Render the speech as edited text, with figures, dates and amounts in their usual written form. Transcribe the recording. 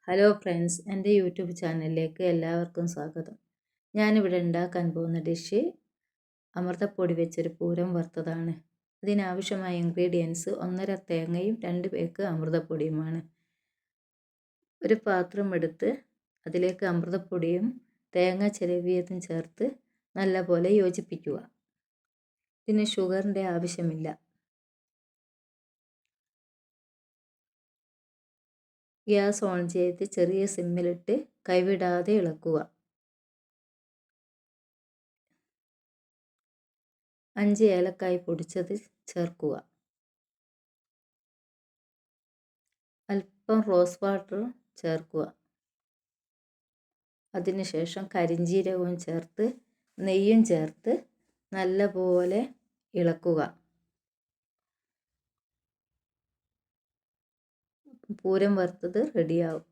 Hello friends, എൻ്റെ YouTube ചാനലിലേക്ക് എല്ലാവർക്കും സ്വാഗതം. ഞാനിവിടെ ഉണ്ടാക്കാൻ പോകുന്ന ഡിഷ് അമൃതപ്പൊടി വെച്ചൊരു പൂരം വറുത്തതാണ്. അതിനാവശ്യമായ ഇൻഗ്രീഡിയൻസ് 1.5 തേങ്ങയും 2 പേക്ക് അമൃതപ്പൊടിയുമാണ്. ഒരു പാത്രം എടുത്ത് അതിലേക്ക് അമൃതപ്പൊടിയും തേങ്ങ ചിരവിയതും ചേർത്ത് നല്ലപോലെ യോജിപ്പിക്കുക. ഇതിന് ഷുഗറിൻ്റെ ആവശ്യമില്ല. ഗ്യാസ് ഓൺ ചെയ്ത് ചെറിയ സിമ്മിലിട്ട് കൈവിടാതെ ഇളക്കുക. 5 ഏലക്കായ് പൊടിച്ചത് ചേർക്കുക. അല്പം റോസ് വാട്ടർ ചേർക്കുക. അതിനുശേഷം കരിഞ്ജീരകവും ചേർത്ത് നെയ്യും ചേർത്ത് നല്ലപോലെ ഇളക്കുക. പൂരം വറുത്തത് റെഡിയാവും.